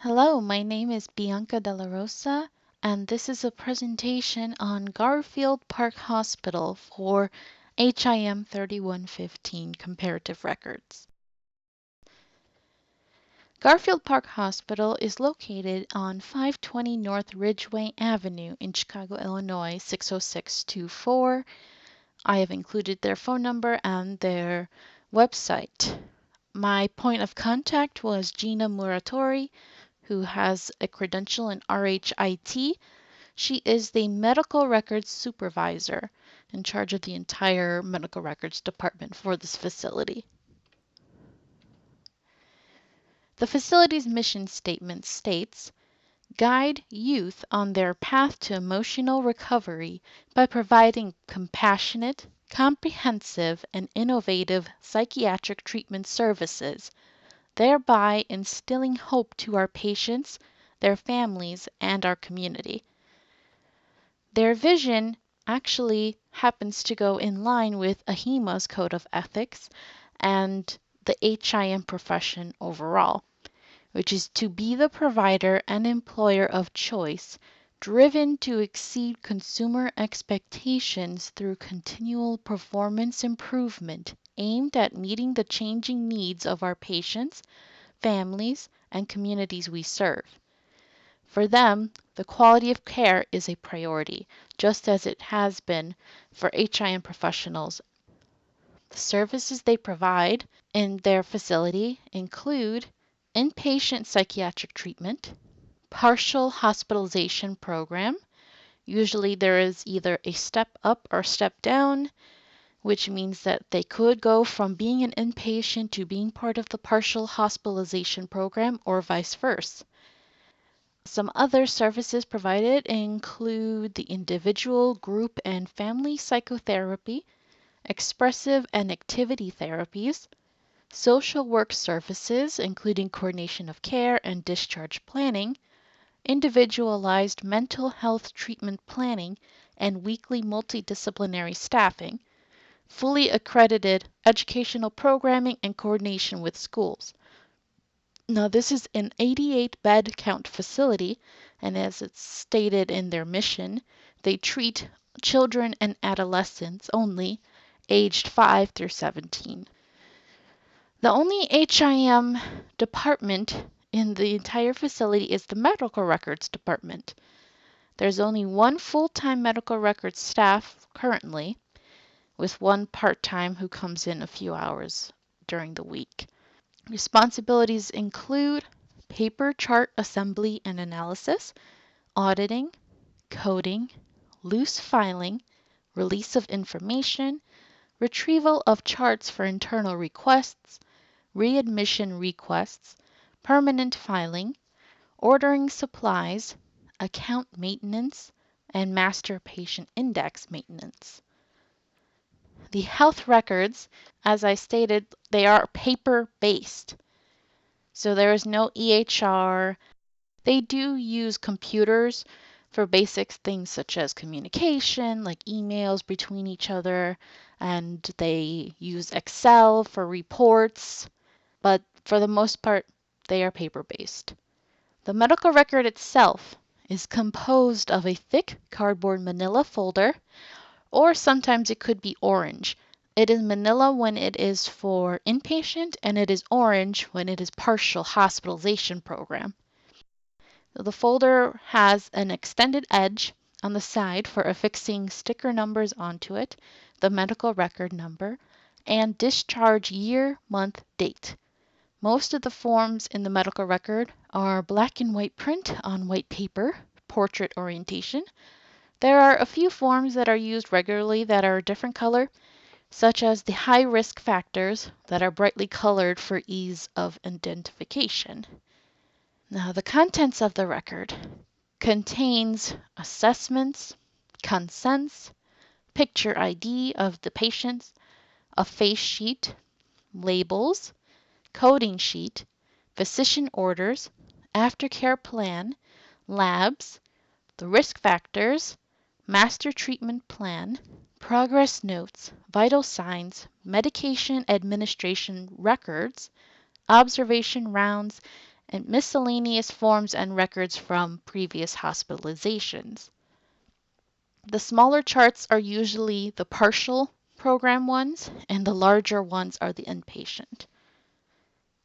Hello, my name is Bianca Della Rosa, and this is a presentation on Garfield Park Hospital for HIM 3115 comparative records. Garfield Park Hospital is located on 520 North Ridgeway Avenue in Chicago, Illinois 60624. I have included their phone number and their website. My point of contact was Gina Muratori, who has a credential in RHIT. She is the medical records supervisor in charge of the entire medical records department for this facility. The facility's mission statement states, guide youth on their path to emotional recovery by providing compassionate, comprehensive, and innovative psychiatric treatment services, thereby instilling hope to our patients, their families, and our community. Their vision actually happens to go in line with AHIMA's Code of Ethics and the HIM profession overall, which is to be the provider and employer of choice, driven to exceed consumer expectations through continual performance improvement aimed at meeting the changing needs of our patients, families, and communities we serve. For them, the quality of care is a priority, just as it has been for HIM professionals. The services they provide in their facility include inpatient psychiatric treatment, partial hospitalization program. Usually there is either a step up or step down, which means that they could go from being an inpatient to being part of the partial hospitalization program or vice versa. Some other services provided include the individual, group, and family psychotherapy, expressive and activity therapies, social work services, including coordination of care and discharge planning, individualized mental health treatment planning, and weekly multidisciplinary staffing, fully accredited educational programming and coordination with schools. Now, this is an 88 bed count facility, and as it's stated in their mission, they treat children and adolescents only, aged 5 through 17. The only HIM department in the entire facility is the medical records department. There's only one full-time medical records staff currently, with one part-time who comes in a few hours during the week. Responsibilities include paper chart assembly and analysis, auditing, coding, loose filing, release of information, retrieval of charts for internal requests, readmission requests, permanent filing, ordering supplies, account maintenance, and master patient index maintenance. The health records, as I stated, they are paper-based. So there is no EHR. They do use computers for basic things such as communication, like emails between each other, and they use Excel for reports, but for the most part, they are paper-based. The medical record itself is composed of a thick cardboard manila folder, or sometimes it could be orange. It is manila when it is for inpatient, and it is orange when it is partial hospitalization program. The folder has an extended edge on the side for affixing sticker numbers onto it, the medical record number, and discharge year, month, date. Most of the forms in the medical record are black and white print on white paper, portrait orientation. There are a few forms that are used regularly that are a different color, such as the high risk factors that are brightly colored for ease of identification. Now, the contents of the record contains assessments, consents, picture ID of the patients, a face sheet, labels, coding sheet, physician orders, aftercare plan, labs, the risk factors, master treatment plan, progress notes, vital signs, medication administration records, observation rounds, and miscellaneous forms and records from previous hospitalizations. The smaller charts are usually the partial program ones, and the larger ones are the inpatient.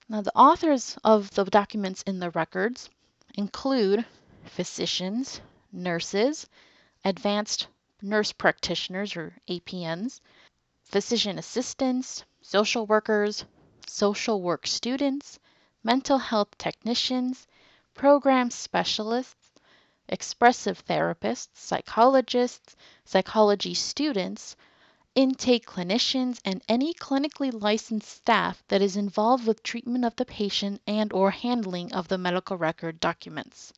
Now, the authors of the documents in the records include physicians, nurses, advanced nurse practitioners or APNs, physician assistants, social workers, social work students, mental health technicians, program specialists, expressive therapists, psychologists, psychology students, intake clinicians, and any clinically licensed staff that is involved with treatment of the patient and/or handling of the medical record documents.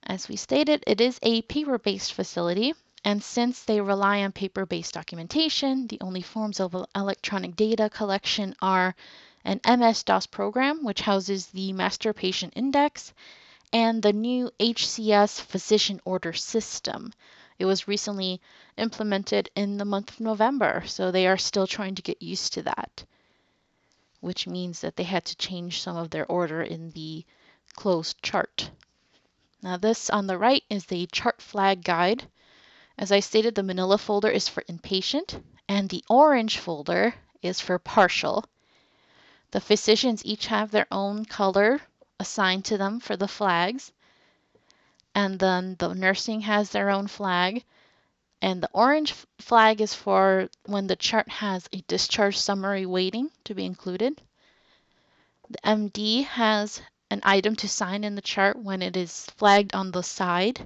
As we stated, it is a paper-based facility, and since they rely on paper-based documentation, the only forms of electronic data collection are an MS-DOS program, which houses the Master Patient Index, and the new HCS Physician Order System. It was recently implemented in the month of November, so they are still trying to get used to that, which means that they had to change some of their order in the closed chart. Now this on the right is the chart flag guide. As I stated, the manila folder is for inpatient, and the orange folder is for partial. The physicians each have their own color assigned to them for the flags, and then the nursing has their own flag, and the orange flag is for when the chart has a discharge summary waiting to be included. The MD has an item to sign in the chart when it is flagged on the side.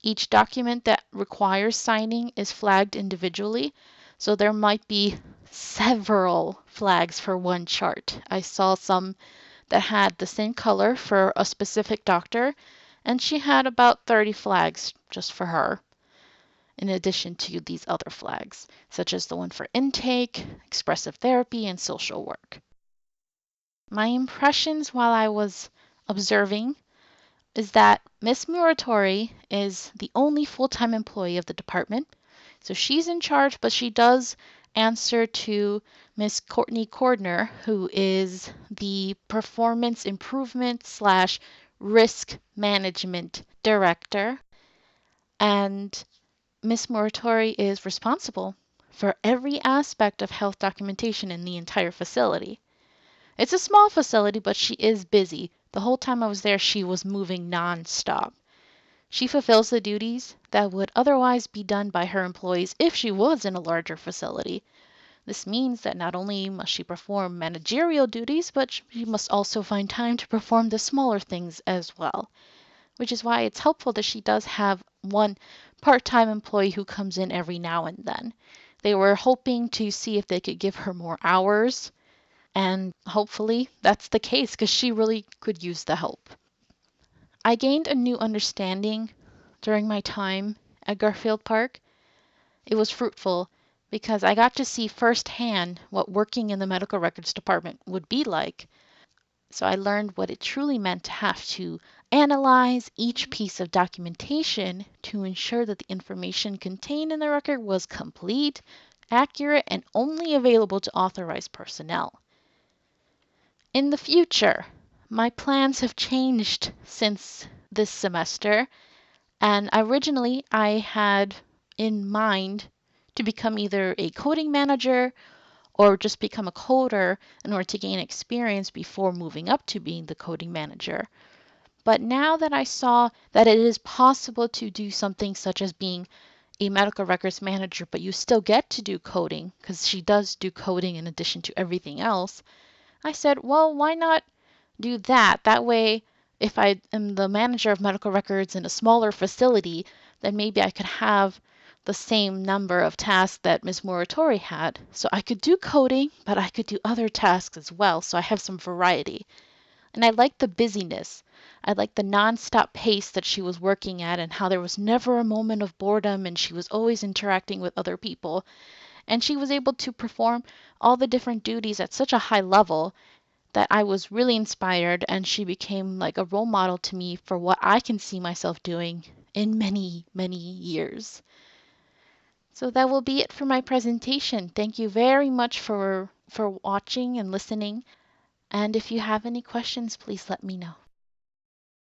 Each document that requires signing is flagged individually, so there might be several flags for one chart. I saw some that had the same color for a specific doctor, and she had about 30 flags just for her, in addition to these other flags, such as the one for intake, expressive therapy, and social work. My impressions while I was observing is that Miss Muratori is the only full-time employee of the department. So she's in charge, but she does answer to Miss Courtney Cordner, who is the performance improvement / risk management director. And Miss Muratori is responsible for every aspect of health documentation in the entire facility. It's a small facility, but she is busy. The whole time I was there, she was moving non-stop. She fulfills the duties that would otherwise be done by her employees if she was in a larger facility. This means that not only must she perform managerial duties, but she must also find time to perform the smaller things as well, which is why it's helpful that she does have one part-time employee who comes in every now and then. They were hoping to see if they could give her more hours, and hopefully that's the case because she really could use the help. I gained a new understanding during my time at Garfield Park. It was fruitful because I got to see firsthand what working in the medical records department would be like. So I learned what it truly meant to have to analyze each piece of documentation to ensure that the information contained in the record was complete, accurate, and only available to authorized personnel. In the future, my plans have changed since this semester, and originally I had in mind to become either a coding manager or just become a coder in order to gain experience before moving up to being the coding manager. But now that I saw that it is possible to do something such as being a medical records manager, but you still get to do coding, because she does do coding in addition to everything else, I said, well, why not do that? That way, if I am the manager of medical records in a smaller facility, then maybe I could have the same number of tasks that Ms. Muratori had. So I could do coding, but I could do other tasks as well, so I have some variety. And I like the busyness. I like the non-stop pace that she was working at and how there was never a moment of boredom and she was always interacting with other people. And she was able to perform all the different duties at such a high level that I was really inspired, and she became like a role model to me for what I can see myself doing in many, many years. So that will be it for my presentation. Thank you very much for watching and listening. And if you have any questions, please let me know.